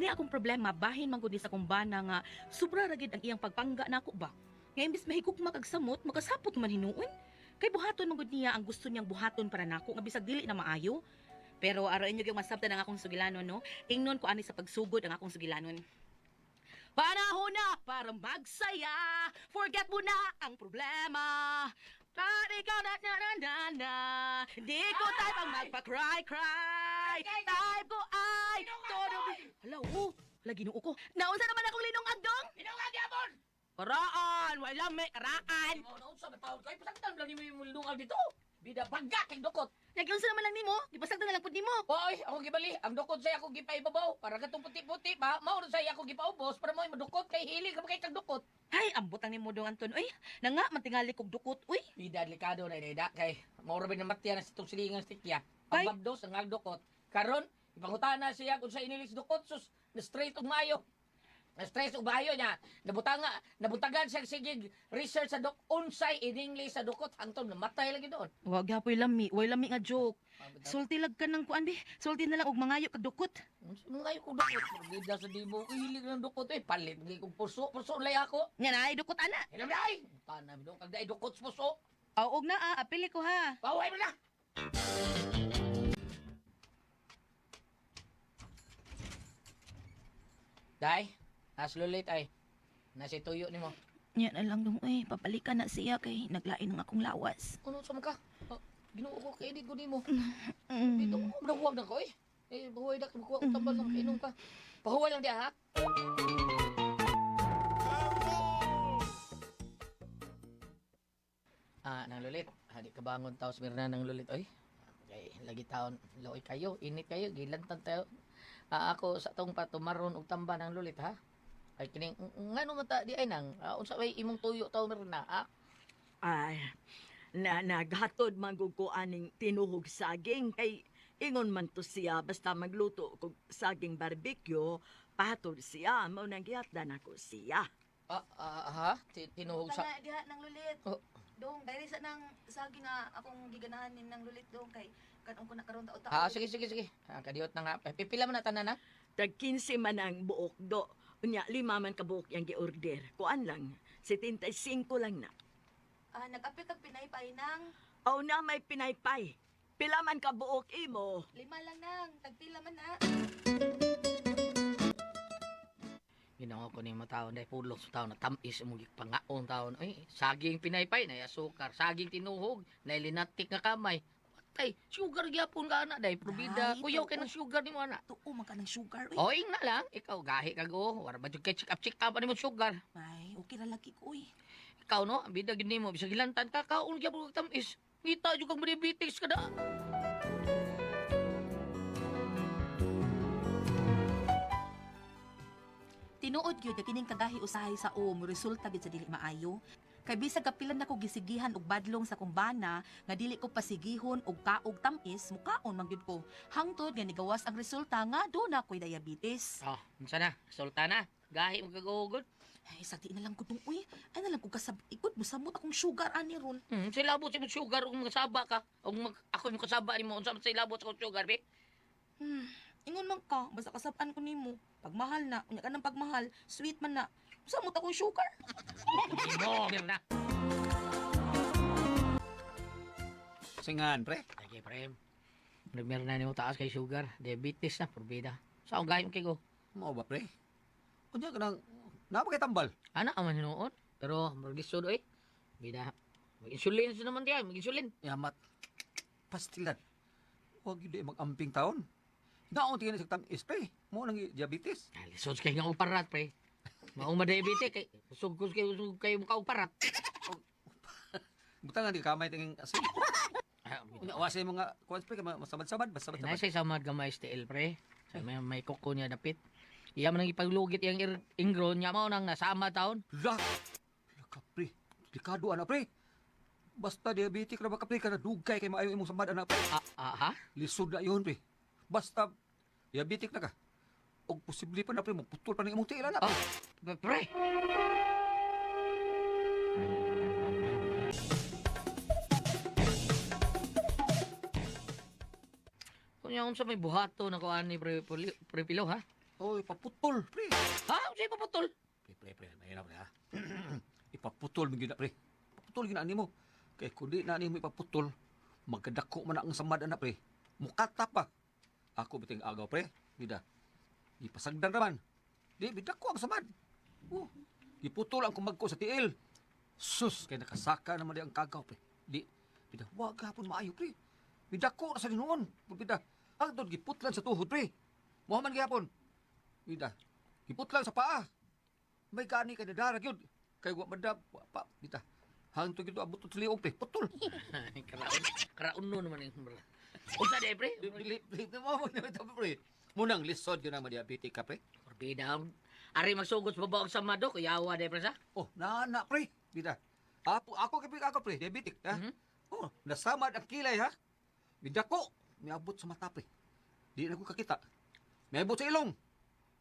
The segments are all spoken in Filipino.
Kini akong problema bahin man gud ni sa kumbana nga sobra ra gid ang iyang pagpangga nako ba. Nga imbis mahigugma kag samot, makasapot man hinuon. Kay buhaton man gud niya ang gusto niyang buhaton para nako nga bisag dili na maayo. Pero araw inyo gyud masabtan ang akong sugilanon no. Ingnon ko ani sa pagsugod ang akong sugilanon. Panahon na para magsaya. Forget mo na ang problema. Tari ka na. Di ko type ang magpa-cry. Type ko ay todo. Hala, lagi nung ko. Naunsa naman akong linong agdong? Linong agyapon! Karaan, wala may karaan. Naunsa na taon kay pasagdan lang ni mo linong dito. Bida bangga kay dukot. Nagiunsa naman lang nimo, gipasagdan na lang pud nimo. Oy, ako gibali. Ang dukot say ako gipaibabaw para katong puti-puti ba. Mao say ako gipaubos para mo madukot kay hili ka kay kag dukot. Ay, ambot ang nimo dong Anton. Uy, nanga mantingali kog dukot. Uy, Bida delikado na ida kay mao ra bin matya na sitong silingang stikya. Ay. Pagbabdos ang agdukot. Karon ipangutana siya kung sa inilis dukot sus na straight og mayo. Na stress ug bayo niya. Nabutagan siya sige research sa unsay in English sa dukot hangtod namatay lagi doon. wag gapoy lami, way lami nga joke. Sulti lag ka ng kuan be. Sulti na lang og mangayo kag dukot. Ngayon ko dukot. Bida sa di mo ko hilig ng dukot eh. Palit hindi kong puso. Puso lay ako. Nya na ay dukot ana. Ilam na ay! Tanah mo kag daay dukot sa puso. Og na apili ko ha. Baway mo na! Day, aslulit ay. Nasi tuyo ni mo. Nya na lang dong uy, papalikan na siya kay naglain ng akong lawas. Ano sa ka? Ginoo ko kay edit ko ni mo. Mm. Dito mo, nahuwag na ko eh. Eh, buhay na, makuha ko tambal ng kainom ka. Pahuway lang diya, ha? Nang lulit. Hadi ka bangon taos mirna ng lulit, oy. Okay, lagi taon. Loy kayo, init kayo, gilantan tayo. Ako sa tong patumaron og tamba ng lulit, ha? Ay, kining, ngano mata di ay nang, unsa way imong tuyo taw mirna, ha? Ay, naghatod man gud ko aning tinuhog saging kay ingon man to siya basta magluto kog saging barbecue pahatod siya mao nang gihatdan ako siya. Ha? Tinuhog sa... Tanga diha nang lulit. Oh. Dong, dahil sa nang sagi nga akong giganahanin ng lulit dong kay kanong ko nakaroon taon-taon. Sige. Kadiyot na nga. Pipila mo na tanan, ha? Tag 15 man ang buok do. Unya 5 man ka buok yang gi-order. Kuan lang 75 lang na. Nag-apil kag pinaypay nang Aw na may pinaypay. Pila man ka buok imo. 5 lang nang, tagpila man na. Ginoo ko ni mo taon dahil pulok sa taon na tamis mo pangaon taon. Ay, saging pinaypay na asukar, saging tinuhog, na linatik nga kamay. Patay, sugar gyapon ka na dahil probida. Ay, Kuyaw ito, kay ng sugar ni mo ana. Tuo man ka ng sugar. Oing na lang, ikaw gahi kag wala ba jud kay check up ni mo sugar. Ay, okay ra lagi ko eh. Ikaw no, ang bida gid nimo bisag hilantan ka kaon gyapon kag tamis. Ngita jud kag diabetes ka da. Tinuod gyud na kining kagahi usahay sa mo resulta gid sa dili maayo. Kay bisag kapilan nako gisigihan og badlong sa kumbana nga dili ko pasigihon og kaog tamis mukaon man gyud ko. Hangtod nga nigawas ang resulta nga do na ko'y diabetes. Oh, unsa na? Sultana, gahi mo kagugod. Ay, sakti na lang ko dong, uy. Ay, na lang ko ikot mo samot akong sugar, ani ron. Sa ilabot sa imong sugar ug masaba ka. Ug ako imong kasaba nimo unsa man sa ilabot sa akong sugar, be? Ingon man ka, basta kasabaan ko nimo. Pagmahal na, unya ka ng pagmahal, sweet man na. Samot akong sugar. Imo, na. Singan, pre. Sige, prem. Premier na nimo taas kay sugar, diabetes na, probida. Saan gahi mo kay go? Mao ba, pre? Unya ka nang napakay tambal. Ana aman hinuon, pero magdisod eh. Bida. Mag-insulin sa naman diyan, mag-insulin. Yamat. Pastilan. Huwag yun mag-amping taon. Naon tingin sa tamis, pre. Mo nang diabetes. Lisod kay nga uparat, pre. Maong ma-diabetes kay sugkos kay mukha uparat. Butang nga di kamay tingin asin. Ah, Unya wasay mga kuwan, pre, masamad-samad, basta Nay say samad gamay STL, pre. Sa may kuko niya dapit. Iya man nang ipaglugit yang ingron niya mao nang nasama taon. La! Laka, pre. Delikado, anak, pre. Basta diabetic na baka, pre, ka na dugay kay maayo imong samad, anak, pre. Ha? Lisod na yun, pre. Basta diabetic na ka. O posible pa na, pre, magputol pa ng imong tiil, anak. Pre. Kunya unsa may buhato na kuan ni pre Pilo, ha? Oy, paputol, pre. Ha? Sa'yo paputol? Pre, mahirap pre ha. Ipaputol mo gina, pre. Paputol gina ni mo. Kaya kung di na ni mo ipaputol, magkadako man ang samad na, pre. Mukata pa. Ako biting agaw, pre. Bida. Ipasagdan naman. Di, bidako ang samad. Oh, iputol ang kumagko sa tiil. Sus, kaya nakasaka naman di ang kagaw, pre. Di, bida, wag hapon maayo, pre. Bidako na sa dinuon. Bida, ang doon giputlan sa tuhod, pre. Muhammad gihapon. Bida, giputlan sa paa. May gani ka na darag yun. Kaya wa madab, wa pa, bida. Hangtog ito abot sa liog, pre. Putol. Karaon no naman yung bala. Unsa day, pre? Lit na mo na ito, pre. Munang lisod yun ang diabetic ka, pre. Orbida. Ari magsugod sa babaw sa mado, kuyawa day, pre sa? Oh, na, pre. Bida. Ako, pre. Diabetic, ha? Mhm. Oh, nasamad ang kilay, ha? Bida ko. May abot sa mata, pre. Di na ko kakita. May abot sa ilong.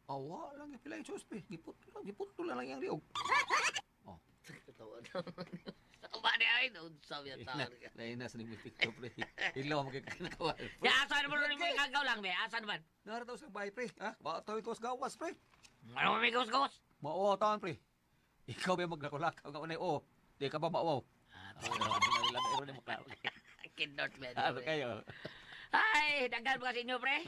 Awa lang yung pilay, Diyos, pre. Giputol lang yung liog. Katawa na. Ba di ay, unsa yung tao. Naina sa nimo TikTok, pre. Ilaw mo kay kanakawan. Ya, asa naman rin may kagaw lang, be? Asa naman? Narataw sa bahay, pre. Ha? Baka ito gawas, pre. Ano may gawas-gawas? Mauwaw taon, pre. Ikaw ba maglakolakaw nga unay, oo. Di ka ba mauwaw? Ano mo klaro? Kindort, be. Ano kayo? Ay, daghan mo kasi inyo, pre.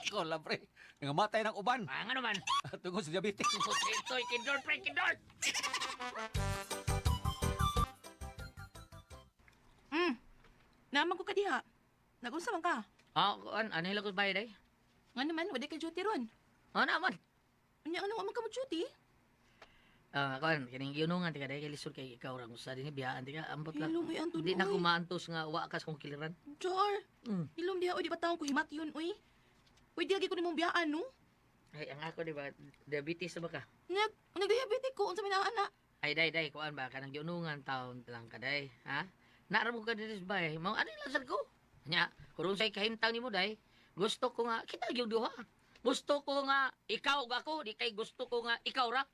Ako lang, pre. Nangamatay ng uban. Ang ano man? Tungkol sa diabetes. Ito'y kindort, pre, kindort. Naman ko ka diha. Nagunsa man ka. Ano hila ko bayad ay? Nga naman, wala ka duty ron. Ano naman? Anya ano man ka mo duty? Kining giunungan tika day kay lisod kay ikaw ra usa dinhi biyaan tika ambot lang. Hilom ay Anton. Di na ko maantos nga wa kas kong kiliran. Char. Mm. Hilom diha oy di ba taong ko himat yun oy. Pwede lagi ko nimong biyaan no. Ay ang ako di ba diabetes na ba ka? Nagdiabetic ko unsa ana. Ay day kuan ba kanang giunungan taon lang kaday, ha? Naara mo ka diri sa bay. Mao ano lang sad ko. Nya, kurun say kahimtang nimo day. Gusto ko nga kita gyud duha. Gusto ko nga ikaw ug ako, di kay gusto ko nga ikaw ra.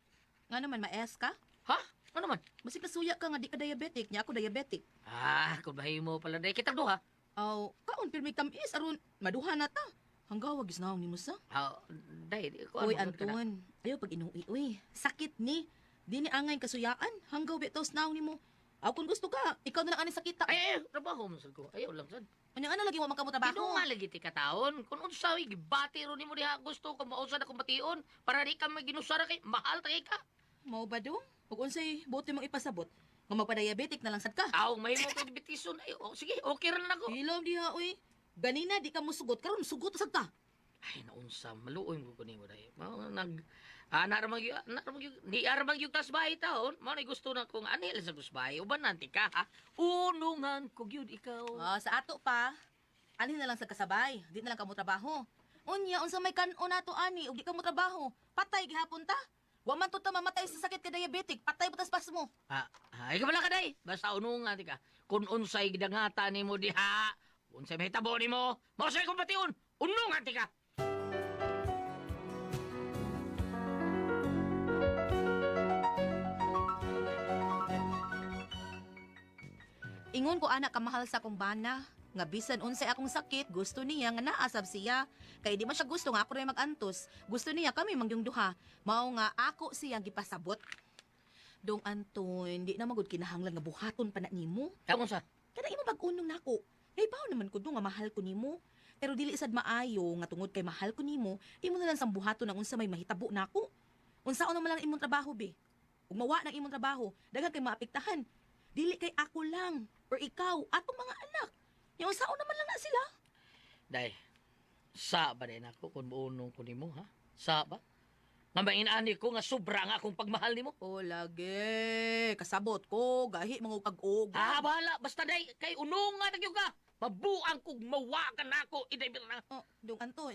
Nga naman maes ka? Ha? Ano man? Basig kasuya ka nga di ka diabetic, nya ako diabetic. Kung bahimo pala day kita duha. Aw, kaon pirmi tamis aron maduha na ta. Hanggaw wag gisnahon nimo sa. Day, Uy Anton, ayo pag inuwi uy. Sakit ni. Di ni angay kasuyaan. Hanggaw betos naong nimo. Aw kung gusto ka, ikaw na lang ani sakita. Ay, trabaho mo sad ko. Ayaw lang sad. Anya ana lagi wa man ka mo trabaho. Pino nga lagi ti kataon. Kung unsawi gibati ro nimo diha gusto ko mausa na kong bation para di ka maginusara kay mahal ta kay ka. Mao ba dong? Ug unsay buti mong ipasabot? Nga magpa-diabetic na lang sad ka. Aw, mahimo ko diabetisun ay. Sige, okay ra na ako. Hilom diha uy. Ganina di ka mo sugot karon sugot sad ka. Ay, naunsa maluoy mo ko nimo dai. Mao naramang ni aramang yung tas bahay taon. Mao na gusto na kung anil sa gusbay. Uban nanti ka ha. Unungan ko gyud ikaw. Sa ato pa. Ani na lang sa kasabay. Di na lang ka mo trabaho. Unya unsa may kanon nato ani ug di ka mo trabaho. Patay gihapon ta. Wa man to ta mamatay sa sakit ka diabetic. Patay butas pas mo. Ay ka ka day. Basta unungan ti ka. Kung unsay gidangata nimo diha, unsay mahitabo nimo, mao say kong bation. Unungan ti ka. Ingon ko anak kamahal sa akong bana. Nga bisan unsay akong sakit, gusto niya nga naasab siya. Kay di man siya gusto nga ako rin mag-antos. Gusto niya kami mangyong duha. Mao nga ako siya gipasabot. Dong Anton, di na magud kinahanglan nga buhaton pa na nimo. Kamon sa? Kada imo bag-unong nako. Naibaw naman ko do nga mahal ko nimo. Pero dili sad maayo nga tungod kay mahal ko nimo, imo na lang sang buhaton ang unsa may mahitabo nako. Unsaon naman lang imong trabaho be? Ug mawa ng imong trabaho, daghan kay maapektahan. Dili kay ako lang or ikaw atong mga anak. Yung unsaon naman lang na sila. Day, sa ba din ako kung buunong ko nimo, ha? Sa ba? Nga mainani ko nga sobra nga akong pagmahal nimo. O lagi, kasabot ko, gahi mga kag-og. Bahala. Basta day, kay unungan na ka. Mabuang kong mawakan na ako. Iday ba na? Oh, Dong Anton.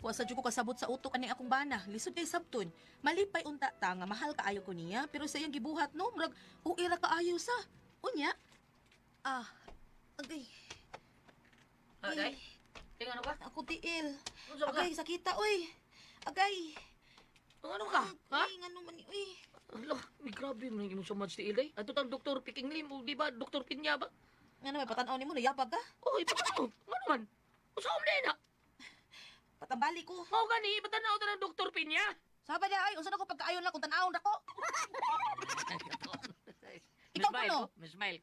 Wasa jud ko kasabot sa utok ani akong bana. Lisod kay sabton. Malipay unta ta nga mahal kaayo ko niya, pero sa iyang gibuhat no, murag uira kaayo sa. Unya. Agay. Day? Tingnan ka? Ako tiil. Unsa ba ka? Agay, sakita oy. Agay. Ano ka? Ha? Ay, ngano man ni oy. Ala, may grabe mo nang imong sa match ti Ilay. Ato tang Dr. Piking Lim, o di ba? Dr. Pinya ba? Nga naman, patanaw ni mo, nayabag ka. Oy, patanaw. Ano naman? Usaom din na. Patambali ko. Mao gani, patanaw ta ng Dr. Pinya. Saba niya, ay, unsan ako pagkaayon lang kung tanawon ako. Ikaw Smile kuno. ko. Smile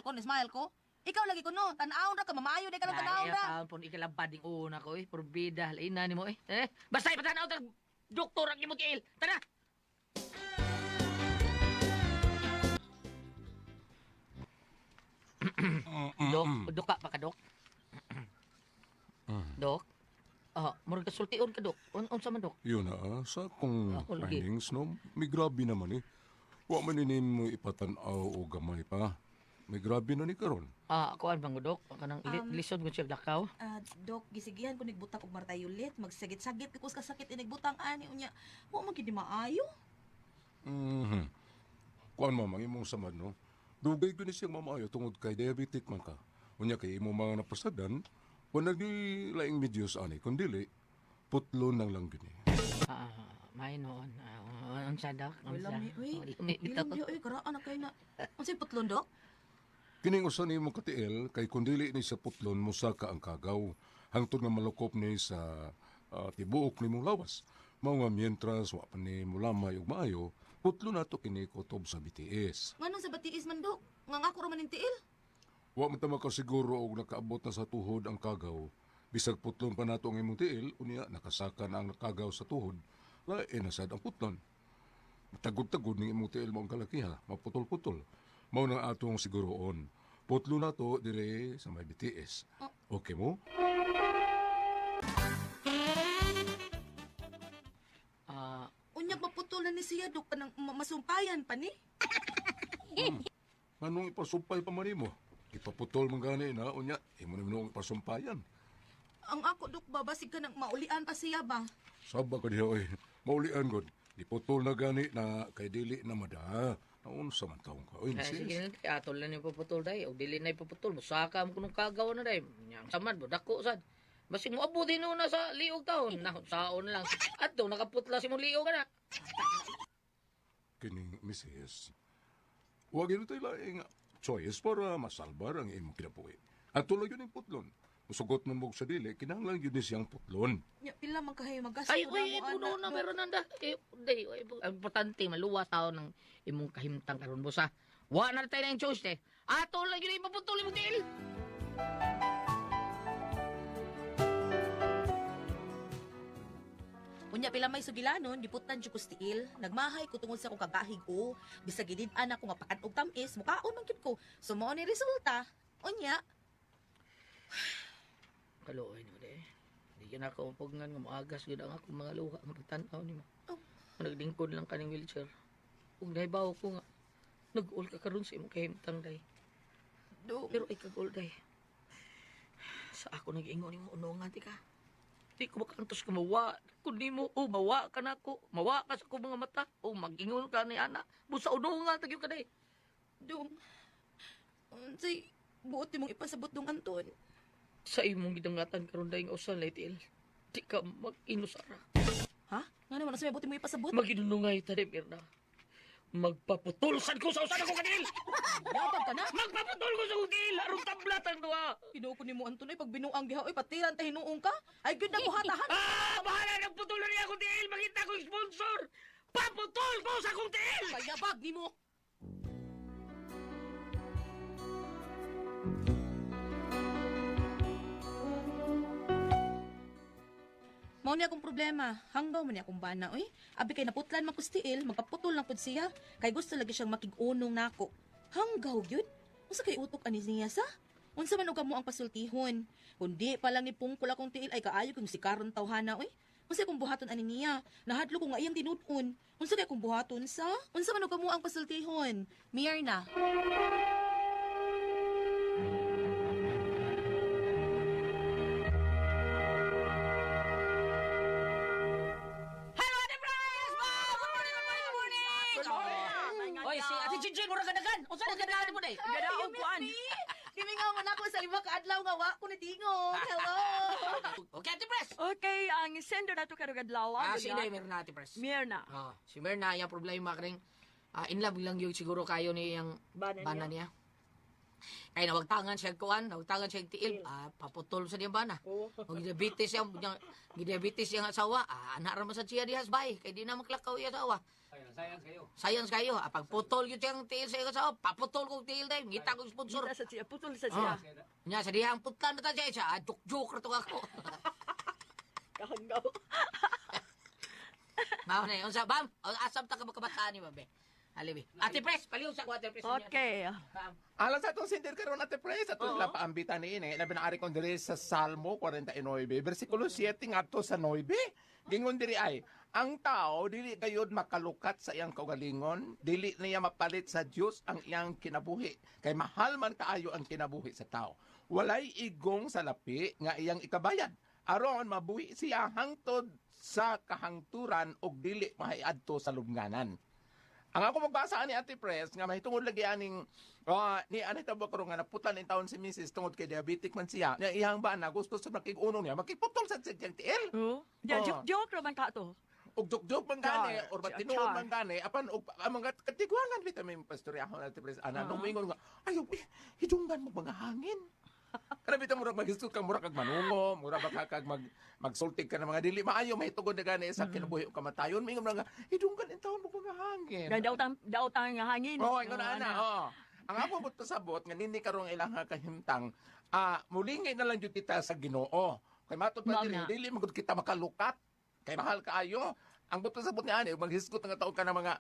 ko. Ni-smile ko. Ikaw lagi ko no, tanawon ra ka, mamaayo di ka lang tanawon ra. Taon po ikalabad ng una ko eh. Porbida, ina ni mo eh. Basta ipatanaw ta doktor ang imong tiil. Tara. Dok, duka pa ka, Dok? Dok? Murag kasultiun ka, Dok. Unsa man, Dok? Yun sa akong Ako lagi. findings, no? May grabe naman eh. Wa man inin mo ipatanaw o gamay pa. May grabe na ni karon. Kuan bang Dok? Kanang lisod ko siya lakaw. Dok, gisigihan ko nigbutang og martayulit, magsagit-sagit kus kasakit inigbutang ani unya. Wa man gid maayo. Kuan mo, mang imong samad, no? Dugay ko ni siyang mamayo tungod kay diabetic man ka. Unya kay imo mga napasadan, kung nagdi laing medyos ani, kung dili, putlon lang lang gini. May noon. Unsa, Dok? Wala mi, uy. Bitaw Ilang ko. di karaan na kay na. Unsay putlon, Dok? Kining usa ni imong katiil, kay kung dili ni sa putlon, musaka ang kagaw. Hangtod nga malukop ni sa tibuok ni mong lawas. Mao nga mientras wa pa ni mulamay ug maayo, putlo na to kini kutob sa BTS. Nganong sa batiis man, Dok? Nga nga ko ra man tiil. Wa man ta makasiguro og nakaabot na sa tuhod ang kagaw. Bisag putlon pa nato ang imong tiil, unya nakasakan ang nakagaw sa tuhod, lain na sad ang putlon. Tagod-tagod ning imong tiil mo ang kalakiha, maputol-putol. Mao na atong siguroon. Putlo na to dire sa may BTS. Okay mo? Unya maputol na ni siya, Dok, kanang masumpayan pa ni. Anong ipasumpay pa man mo? Ipaputol man gani na, unya, imo na minong ipasumpayan. Ang ako, Dok, babasig ka nang maulian pa siya ba? Saba ka diha, oy. Maulian god. Iputol na gani na kay dili na mada. Naunsa man taong ka. Oy, Sige sis. na, atol na ipuputol day. O dili na ipuputol. Musaka mo kunong kagaw na day. Yang samad mo, dako sad. Basig mo abutin na sa liog taon. Saon lang. At doon, nakaputla si mong liog ka na. Kining Mrs. Huwag yun tayo laing choice para masalbar ang imong kinabuhi. At tuloy yun yung putlon. Musugot mo mo sa dili, kinahanglan yun din siyang putlon. Nya, pila man kayo magastos. Ay, puno na, pero nanda. Day, ang importante, maluwa tao ng imong kahimtang karon bosa. Wa na tayo na yung choice, eh. Atol lang yun, ipaputol imong tiil. Unya pila may sugilanon, diputan jud ko stiil. Nagmahay ko tungod sa akong kagahig o. Bisag gidid-an ako nga pakan og tamis, mukaon man gyud ko. So mao ni resulta. Unya, Kaluoy no, de. Di ka na ako mapugngan nga maagas yun ang akong mga luha. Magtanaw ni mo. Oh. Nagdingkod lang kaning wheelchair. Kung naibaw ko nga, nag-ul ka karon sa imong kahimtang, day. do. Pero ay kag-ul, day. Sa ako nag-ingon yung unongan, di ka. Di ko makantos ka mawa. Kundi mo, mawa ka na ako. Mawa ka sa akong mga mata. Mag-ingon ka ni Ana. Busa unongan, tagyo ka, day. Dong. Unsay buot mong ipasabot dong Anton. Sa imong gidangatan karon day nga usan, Laitil. Di ka mag-inusara. Ha? Nga naman sa may buti mo ipasabot? Maginunungay ta, Mirna. Magpaputulsan ko sa usan akong kanil! Yabag ka na. Magpaputol ko sa kanil! Arong tablatan ko, ha! Kinuko ni mo Anton ay pag binuang giha oy patiran ta hinuong ka. Ay gyud na buhatahan. Bahala nagputol na niya akong tiil! Makita ko yung sponsor! Paputol ko sa akong tiil! Kayabag ni mo. Mao ni akong problema. Hanggaw man ni akong bana, oy. Abi kay naputlan man ko stiil, magpaputol lang pud siya. Kay gusto lagi siyang makig-unong nako. Hanggaw gyud. Unsa kay utok ani niya sa? Unsa man og kamo ang pasultihon? Kundi pa lang ni pungkol akong tiil ay kaayo kung si karon tawhana, oy. Unsa kung buhaton ani niya? Nahadlo ko nga iyang tinud-on. Unsa kay kung buhaton sa? Unsa man og kamo ang pasultihon? Mierna. Oy, si Ate Jinjin, mura ganagan! Unsa na ganagan mo, day? Gadaog kuan. Kimi nga man ako sa lima ka adlaw nga wa ko natingon. Hello. Okay, Ate Pres! Okay, ang sender nato karong adlaw. Si Day, meron na, Ate Pres. Mirna. Si Mirna, yung problema ka rin. In love lang yung siguro kayo ni yung Bana bana niya. Kaya nawagtangan siya kuan, nawagtangan siya tiil, paputol sa diyan bana. Og diabetes yang asawa, anak ra man sa siya dihas bay, kay di na maklakaw iya asawa. Sayang kayo, pagputol yun siyang tiil sa iyang asawa, paputol kong tiil dahil, ngita kong sponsor. Kita sa siya, putol sa siya. Nya sa dihang putlan na ta siya, juk-juk ra to ako. Kahanggaw. Mao na yun sa bam, asam ta ka makabataan ni babe. Alibi. Ate Pres, paliw sa ko Ate Pres. Okay. Alam sa itong sindir karon Ate Pres, atong sila paambitan ni ini, labi na ari kong diri sa Salmo 49, versikulo 7 ngadto sa 9. Gingon diri ay, ang tao dili gayud makalukat sa iyang kaugalingon, dili niya mapalit sa Dios ang iyang kinabuhi. Kay mahal man kaayo ang kinabuhi sa tao. Walay igong sa lapi nga iyang ikabayad. Aron mabuhi siya hangtod sa kahangturan og dili mahiadto sa lubnganan. Ang ako magbasa ni Ate Pres nga mahitungod lagi aning ni anay tabo karon nga naputan in taon si Mrs. tungod kay diabetic man siya. Nya iyang ba na gusto sa makig-uno niya makiputol sa siyang tiil. Oh. Joke raman ka to. Og jok man gani Char, or char. batinuod man gani apan og ang mga katigwangan vitamin pastoryahon Ate Pres ana nung mingon nga ayo hidunggan mo mga hangin. Kana bitaw murag magistud kang murag kag manungo, murag ba kag magsultig ka ng mga dili maayo mahitugod na gani sa kinabuhi o kamatayon mingon nga hidunggan in taon mo mga hangin. Daotang nga hangin. Oo, ikaw na ana. Oo. Ang ako bot pasabot nga nini karong ilang kahimtang, mulingi na lang jud kita sa Ginoo. Kay matud pa Ma'am dili, na. dili magud kita makalukat. Kay mahal kaayo. Ang bot pasabot ni ani, maghisgot nga taon ka ng mga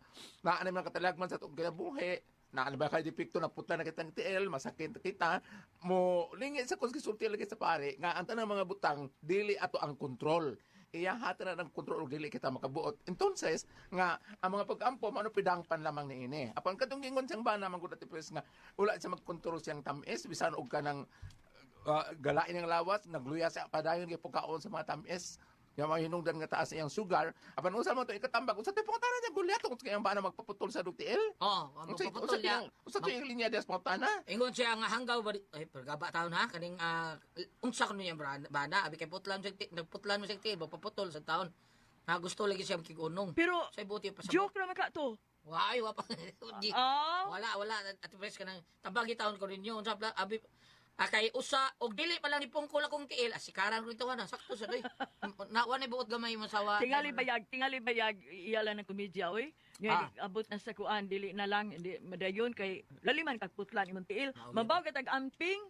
naanay mga katalagman sa tuong kinabuhi. Na ano ba kay depekto na putla na kitang tiil, masakit kita, mo lingi sa konsulti lagi sa pare nga ang tanang mga butang dili ato ang kontrol. Iya hata na ng kontrol og dili kita makabuot. Entonces nga ang mga pag-ampo mano pidangpan lamang ni ini. Apan kadtong gingon siyang bana mangud Ate Pres nga wala siya magkontrol siyang tamis bisan og kanang galain ng lawas, nagluya sa padayon kay pagkaon sa mga tamis. Yung mga hinungdan nga taas iyang sugar, apan usa mo to ikatambag, usa tay pangutana niya gulyat kung kaya ba na magpaputol sa dugtiil. Magpaputol niya. Usa to yung linya des pangutana. Ingon siya nga hanggaw ba ay pergaba taon ha kaning unsa kuno niya bana abi kay putlan siya nagputlan mo siya tiil paputol sa taon. Gusto lagi siya makigunong. Pero Say buti pa sa joke raman ka to. Why wa pa. Oh. Wala at Pres ka nang tabagi taon ko ninyo unsa abi kay usa og dili pa lang ni pungkol akong tiil asikaran ko ito na sakto sa doy. Nawa na buot gamay mo sawa. Tingali bayag iyala ng komedya oy. Nga abot na sa kuan dili na lang hindi madayon kay laliman kag putlan imong tiil. Mabaw ka tag amping.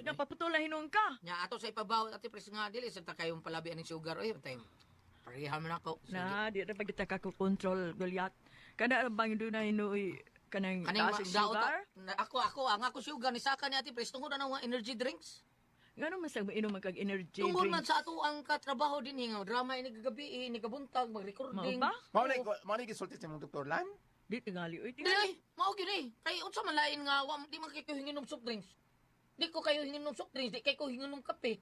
Napaputulan hinung ka. Nya ato sa ipabaw Ate Pres nga dili sa ta kayong palabi aning sugar oy tay. Parehan man ako. Na di ra pagita ka control Goliath. Kada bang dunay hinuoy kanang Kaning taas ang sugar. ang ako sugar ni saka ni Ate Pres tungod na mga energy drinks. Ngano man sa inom kag energy Tungod man drinks. sa ato ang katrabaho din nga drama ini gagabi ini kabuntag mag-recording. Mao ba? Mao ni gisulti sa imong Dr. Lan. Di tingali oy Dili, tingali. mao gyud eh. Kay unsa man lain nga wa di man kay ko hingin og soft drinks. Di ko kayo hingin og soft drinks, di kay ko hingin og kape.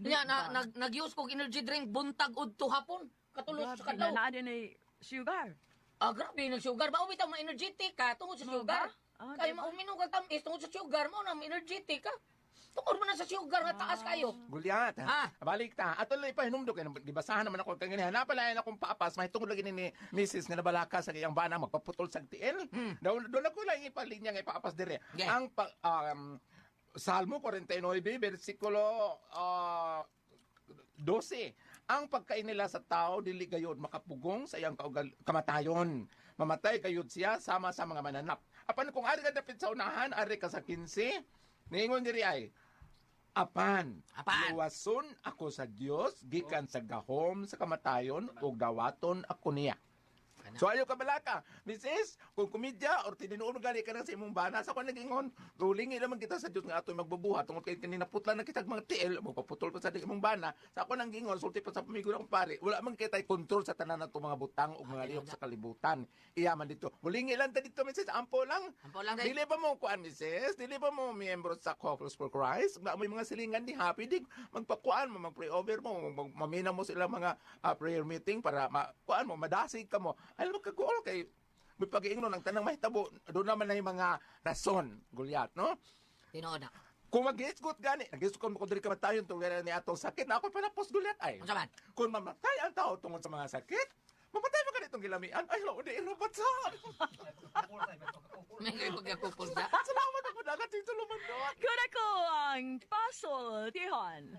Nya nag-use kog energy drink buntag udto hapon. Katulog sa kadlaw. Na din ay sugar. Grabe ng sugar ba bitaw ma energetic ka tungod sa sugar. Kay mauminom ka tamis tungod sa sugar mo na energetic ka. Tungod mo na sa sugar nga taas kayo. Gulyat, balik ta. Ato lang ipahinumdo kay gibasahan naman ako kang ganyan. Napalayan akong paapas, may tungod lagi ni Mrs. nga nabalaka sa iyang bana magpaputol sa tiil. Doon ako lang ipalinya nga ipaapas dire. Ang Salmo 49 versikulo 12. Ang pagkain nila sa tao dili gayud makapugong sa iyang kamatayon. Mamatay gayud siya sama sa mga mananap. Apan kung ari ka dapit sa unahan, ari ka sa 15, ningon diri ay Apan, luwason ako sa Dios gikan sa gahom sa kamatayon ug dawaton ako niya. So ayo ka balaka, Mrs. Kung komedya or tinuod gali ka na sa imong bana sa kon nagingon, gulingi naman kita sa Dios nga ato magbubuhat tungod kay kanina putla na kitag mga tiil, magpaputol pa sa imong bana. Sa kon nang gingon sulti pa sa pamigo ng pare, wala man kitay kontrol sa tanan nato mga butang ug mga lihok sa kalibutan. Iya man dito. Gulingi lang ta dito, Mrs. Ampo lang. Dili pa mo kuan, Mrs. Dili pa mo miyembro sa Couples for Christ. Nga mo mga silingan ni happy dig magpakuan mo, mag-pray over mo, mamina mo sila mga prayer meeting para kuan mo, madasig ka mo. Alam mo kaguol kay may pag-iingno ng tanang mahitabo, doon naman na yung mga rason, Gulyat, no? Tinuod na. Kung mag-isgot gani, nag-isgot ko diri kamatayon tungod ni atong sakit, na ako pala post Gulyat ay. Unsa man? Kung mamatay ang tao tungod sa mga sakit, mamatay ba ganitong gilamian? Ay, lo, di irubat sa. May pagkakupol na. Salamat ako dagat tuluman doon. Kung ako ang pasol, Tihon.